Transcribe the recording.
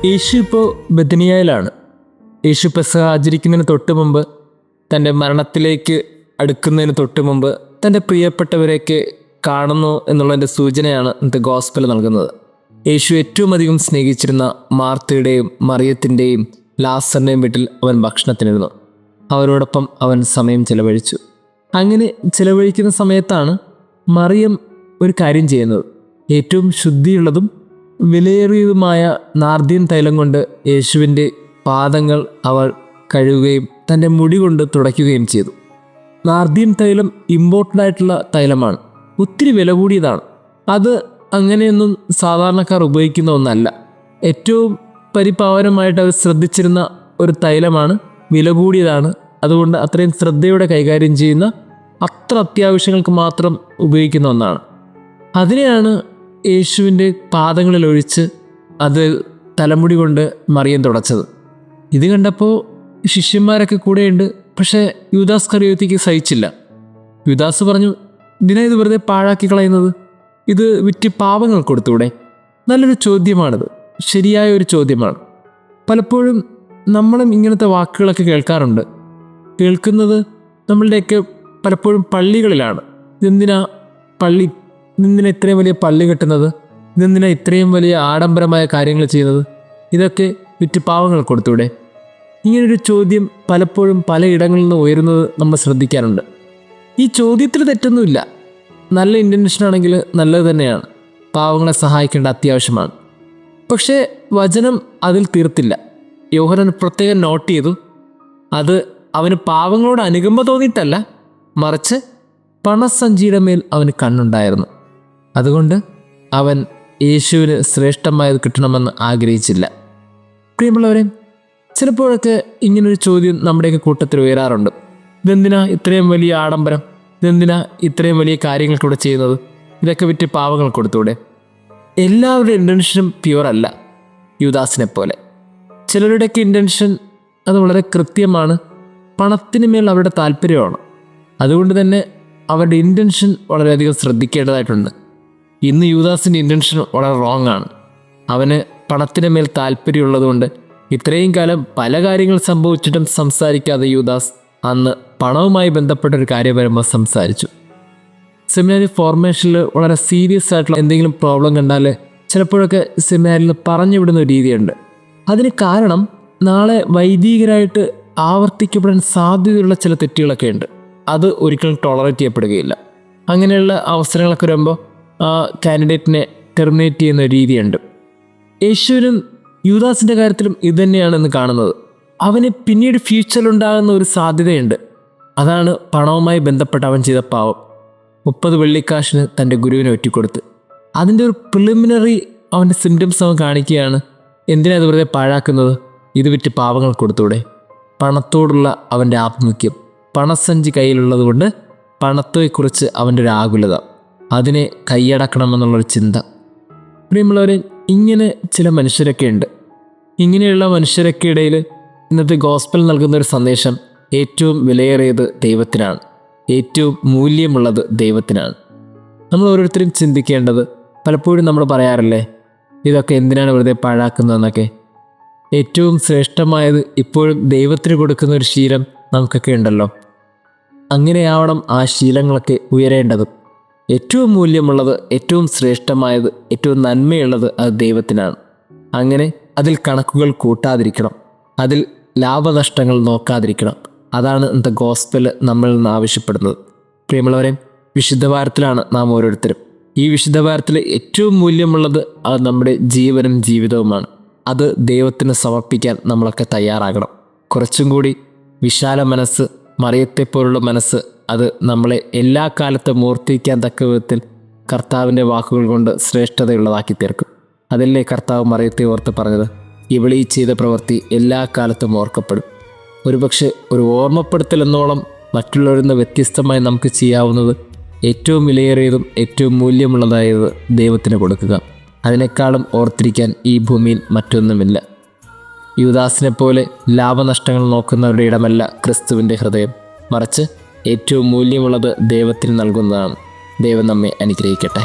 യേശു ഇപ്പോൾ ബെഥനിയയിലാണ്. യേശു പെസഹ ആചരിക്കുന്നതിന് തൊട്ട് മുമ്പ്, തൻ്റെ മരണത്തിലേക്ക് അടുക്കുന്നതിന് തൊട്ട് മുമ്പ് തൻ്റെ പ്രിയപ്പെട്ടവരെയൊക്കെ കാണുന്നു എന്നുള്ളതിൻ്റെ സൂചനയാണ് ഇന്നത്തെ ഗോസ്പൽ നൽകുന്നത്. യേശു ഏറ്റവും അധികം സ്നേഹിച്ചിരുന്ന മാർത്തയുടെയും മറിയത്തിൻ്റെയും ലാസറിൻ്റെയും വീട്ടിൽ അവൻ ഭക്ഷണത്തിനിരുന്നു. അവരോടൊപ്പം അവൻ സമയം ചെലവഴിച്ചു. അങ്ങനെ ചെലവഴിക്കുന്ന സമയത്താണ് മറിയം ഒരു കാര്യം ചെയ്യുന്നത്. ഏറ്റവും ശുദ്ധിയുള്ളതും വിലയേറിയതുമായ നാർദീൻ തൈലം കൊണ്ട് യേശുവിൻ്റെ പാദങ്ങൾ അവൾ കഴുകുകയും തൻ്റെ മുടി കൊണ്ട് തുടയ്ക്കുകയും ചെയ്തു. നാർദീൻ തൈലം ഇമ്പോർട്ടൻ്റ് ആയിട്ടുള്ള തൈലമാണ്, ഒത്തിരി വില കൂടിയതാണ്. അത് അങ്ങനെയൊന്നും സാധാരണക്കാർ ഉപയോഗിക്കുന്ന ഒന്നല്ല. ഏറ്റവും പരിപാവനമായിട്ട് അവർ ശ്രദ്ധിച്ചിരുന്ന ഒരു തൈലമാണ്, വില കൂടിയതാണ്. അതുകൊണ്ട് അത്രയും ശ്രദ്ധയോടെ കൈകാര്യം ചെയ്യുന്ന, അത്ര അത്യാവശ്യങ്ങൾക്ക് മാത്രം ഉപയോഗിക്കുന്ന ഒന്നാണ്. അതിനെയാണ് യേശുവിൻ്റെ പാദങ്ങളിൽ ഒഴിച്ച് അത് തലമുടി കൊണ്ട് മറിയം തുടച്ചത്. ഇത് കണ്ടപ്പോൾ ശിഷ്യന്മാരൊക്കെ കൂടെയുണ്ട്. പക്ഷേ യൂദാസ് കറിയോത്തിക്ക് സഹിച്ചില്ല. യൂദാസ് പറഞ്ഞു, ഇതിനെ ഇത് വെറുതെ പാഴാക്കി കളയുന്നത്, ഇത് വിറ്റ് പാവങ്ങൾ കൊടുത്തൂടെ? നല്ലൊരു ചോദ്യമാണിത്, ശരിയായ ഒരു ചോദ്യമാണ്. പലപ്പോഴും നമ്മളും ഇങ്ങനത്തെ വാക്കുകളൊക്കെ കേൾക്കാറുണ്ട്. കേൾക്കുന്നത് നമ്മളുടെയൊക്കെ പലപ്പോഴും പള്ളികളിലാണ്. ഇതെന്തിനാ പള്ളി, ഇതെന്തിനാ ഇത്രയും വലിയ പള്ളി കെട്ടുന്നത്, ഇതെന്തിനാ ഇത്രയും വലിയ ആഡംബരമായ കാര്യങ്ങൾ ചെയ്യുന്നത്, ഇതൊക്കെ വിറ്റ് പാവങ്ങൾ കൊടുത്തൂടെ? ഇങ്ങനൊരു ചോദ്യം പലപ്പോഴും പലയിടങ്ങളിൽ നിന്ന് ഉയരുന്നത് നമ്മൾ ശ്രദ്ധിക്കാറുണ്ട്. ഈ ചോദ്യത്തിൽ തെറ്റൊന്നുമില്ല. നല്ല ഇൻറ്റൻഷനാണെങ്കിൽ നല്ലത് തന്നെയാണ്, പാവങ്ങളെ സഹായിക്കേണ്ട അത്യാവശ്യമാണ്. പക്ഷേ വചനം അതിൽ തീർത്തില്ല. യോഹന്നാൻ പ്രത്യേകം നോട്ട് ചെയ്തു, അത് അവന് പാവങ്ങളോട് അനുകമ്പ തോന്നിയിട്ടല്ല, മറിച്ച് പണസഞ്ചിയുടെ മേൽ അവന് കണ്ണുണ്ടായിരുന്നു. അതുകൊണ്ട് അവൻ യേശുവിന് ശ്രേഷ്ഠമായത് കിട്ടണമെന്ന് ആഗ്രഹിച്ചില്ല. പ്രിയമുള്ളവരെ, ചിലപ്പോഴൊക്കെ ഇങ്ങനൊരു ചോദ്യം നമ്മുടെയൊക്കെ കൂട്ടത്തിൽ ഉയരാറുണ്ട്. ഇതെന്തിനാ ഇത്രയും വലിയ ആഡംബരം, ഇതെന്തിനാ ഇത്രയും വലിയ കാര്യങ്ങൾക്കിവിടെ ചെയ്യുന്നത്, ഇതൊക്കെ വിറ്റ് പാവങ്ങൾ കൊടുത്തൂടെ? എല്ലാവരുടെ ഇൻറ്റൻഷനും പ്യുവർ അല്ല. യൂദാസിനെ പോലെ ചിലരുടെയൊക്കെ ഇൻറ്റൻഷൻ അത് വളരെ കൃത്യമാണ്. പണത്തിന് മേൽ അവരുടെ താല്പര്യമാണ്. അതുകൊണ്ട് തന്നെ അവരുടെ ഇൻറ്റൻഷൻ വളരെയധികം ശ്രദ്ധിക്കേണ്ടതായിട്ടുണ്ട്. ഇന്ന് യൂദാസിൻ്റെ ഇൻറ്റൻഷൻ വളരെ റോങ് ആണ്. അവന് പണത്തിന് മേൽ താല്പര്യമുള്ളതുകൊണ്ട് ഇത്രയും കാലം പല കാര്യങ്ങൾ സംഭവിച്ചിട്ടും സംസാരിക്കാതെ യൂദാസ് അന്ന് പണവുമായി ബന്ധപ്പെട്ടൊരു കാര്യം വരുമ്പോൾ സംസാരിച്ചു. സെമിനാരി ഫോർമേഷനിൽ വളരെ സീരിയസ് ആയിട്ടുള്ള എന്തെങ്കിലും പ്രോബ്ലം കണ്ടാൽ ചിലപ്പോഴൊക്കെ സെമിനാരിൽ പറഞ്ഞു വിടുന്ന ഒരു രീതിയുണ്ട്. അതിന് കാരണം നാളെ വൈദികരായിട്ട് ആവർത്തിക്കപ്പെടാൻ സാധ്യതയുള്ള ചില തെറ്റുകളൊക്കെ ഉണ്ട്. അത് ഒരിക്കലും ടോളറേറ്റ് ചെയ്യപ്പെടുകയില്ല. അങ്ങനെയുള്ള അവസരങ്ങളൊക്കെ വരുമ്പോൾ ആ കാൻഡിഡേറ്റിനെ ടെർമിനേറ്റ് ചെയ്യുന്ന ഒരു രീതിയുണ്ട്. യേശുവിനും യൂദാസിൻ്റെ കാര്യത്തിലും ഇതുതന്നെയാണെന്ന് കാണുന്നത്. അവന് പിന്നീട് ഫ്യൂച്ചറിലുണ്ടാകുന്ന ഒരു സാധ്യതയുണ്ട്. അതാണ് പണവുമായി ബന്ധപ്പെട്ട് അവൻ ചെയ്ത പാവം. 30 വെള്ളിക്കാശിന് തൻ്റെ ഗുരുവിനെ ഒറ്റിക്കൊടുത്ത്. അതിൻ്റെ ഒരു പ്രിലിമിനറി അവൻ്റെ സിംറ്റംസ് അവൻ കാണിക്കുകയാണ്. എന്തിനാ ഇത് വെറുതെ പാഴാക്കുന്നത്, ഇത് വിറ്റ് പാവങ്ങൾ കൊടുത്തൂടെ? പണത്തോടുള്ള അവൻ്റെ ആഭിമുഖ്യം, പണസഞ്ചി കയ്യിലുള്ളത് കൊണ്ട് പണത്തെക്കുറിച്ച് അവൻ്റെ ഒരു ആകുലത, അതിനെ കൈയടക്കണമെന്നുള്ളൊരു ചിന്ത. പ്രിയമുള്ളവരെ, ഇങ്ങനെ ചില മനുഷ്യരൊക്കെ ഉണ്ട്. ഇങ്ങനെയുള്ള മനുഷ്യരൊക്കെ ഇടയിൽ ഇന്നത്തെ ഗോസ്പൽ നൽകുന്നൊരു സന്ദേശം, ഏറ്റവും വിലയേറിയത് ദൈവത്തിനാണ്, ഏറ്റവും മൂല്യമുള്ളത് ദൈവത്തിനാണ്. നമ്മൾ ഓരോരുത്തരും ചിന്തിക്കേണ്ടത്, പലപ്പോഴും നമ്മൾ പറയാറില്ലേ, ഇതൊക്കെ എന്തിനാണ് വെറുതെ പാഴാക്കുന്നതെന്നൊക്കെ. ഏറ്റവും ശ്രേഷ്ഠമായത് ഇപ്പോഴും ദൈവത്തിന് കൊടുക്കുന്ന ഒരു ശീലം നമുക്കൊക്കെ ഉണ്ടല്ലോ. അങ്ങനെയാവണം ആ ശീലങ്ങളൊക്കെ ഉയരേണ്ടതും. ഏറ്റവും മൂല്യമുള്ളത്, ഏറ്റവും ശ്രേഷ്ഠമായത്, ഏറ്റവും നന്മയുള്ളത് അത് ദൈവത്തിനാണ്. അങ്ങനെ അതിൽ കണക്കുകൾ കൂട്ടാതിരിക്കണം, അതിൽ ലാഭനഷ്ടങ്ങൾ നോക്കാതിരിക്കണം. അതാണ് ഇന്നത്തെ ഗോസ്പൽ നമ്മളിൽ നിന്ന് ആവശ്യപ്പെടുന്നത്. പ്രിയമുള്ളവരെ, വിശുദ്ധ വാരത്തിലാണ് നാം ഓരോരുത്തരും. ഈ വിശുദ്ധ വാരത്തിൽ ഏറ്റവും മൂല്യമുള്ളത് അത് നമ്മുടെ ജീവനും ജീവിതവുമാണ്. അത് ദൈവത്തിന് സമർപ്പിക്കാൻ നമ്മളൊക്കെ തയ്യാറാകണം. കുറച്ചും കൂടി വിശാല മനസ്സ്, മറിയത്തെപ്പോലുള്ള മനസ്സ്, അത് നമ്മളെ എല്ലാ കാലത്തും ഓർത്തിരിക്കാൻ തക്ക വിധത്തിൽ കർത്താവിൻ്റെ വാക്കുകൾ കൊണ്ട് ശ്രേഷ്ഠതയുള്ളതാക്കി തീർക്കും. അതല്ലേ കർത്താവ് മറിയത്തെ ഓർത്ത് പറഞ്ഞത്, ഇവളീ ചെയ്ത പ്രവൃത്തി എല്ലാ കാലത്തും ഓർക്കപ്പെടും. ഒരുപക്ഷെ ഒരു ഓർമ്മപ്പെടുത്തൽ എന്നോളം മറ്റുള്ളവരിൽ നിന്ന് വ്യത്യസ്തമായി നമുക്ക് ചെയ്യാവുന്നത് ഏറ്റവും വിലയേറിയതും ഏറ്റവും മൂല്യമുള്ളതായത് ദൈവത്തിന് കൊടുക്കുക. അതിനേക്കാളും ഓർത്തിരിക്കാൻ ഈ ഭൂമിയിൽ മറ്റൊന്നുമില്ല. യൂദാസിനെ പോലെ ലാഭനഷ്ടങ്ങൾ നോക്കുന്നവരുടെ ഇടമല്ല ക്രിസ്തുവിൻ്റെ ഹൃദയം, മറിച്ച് ഏറ്റവും മൂല്യമുള്ളത് ദൈവത്തിന് നൽകുന്നതാണ്. ദൈവം നമ്മെ അനുഗ്രഹിക്കട്ടെ.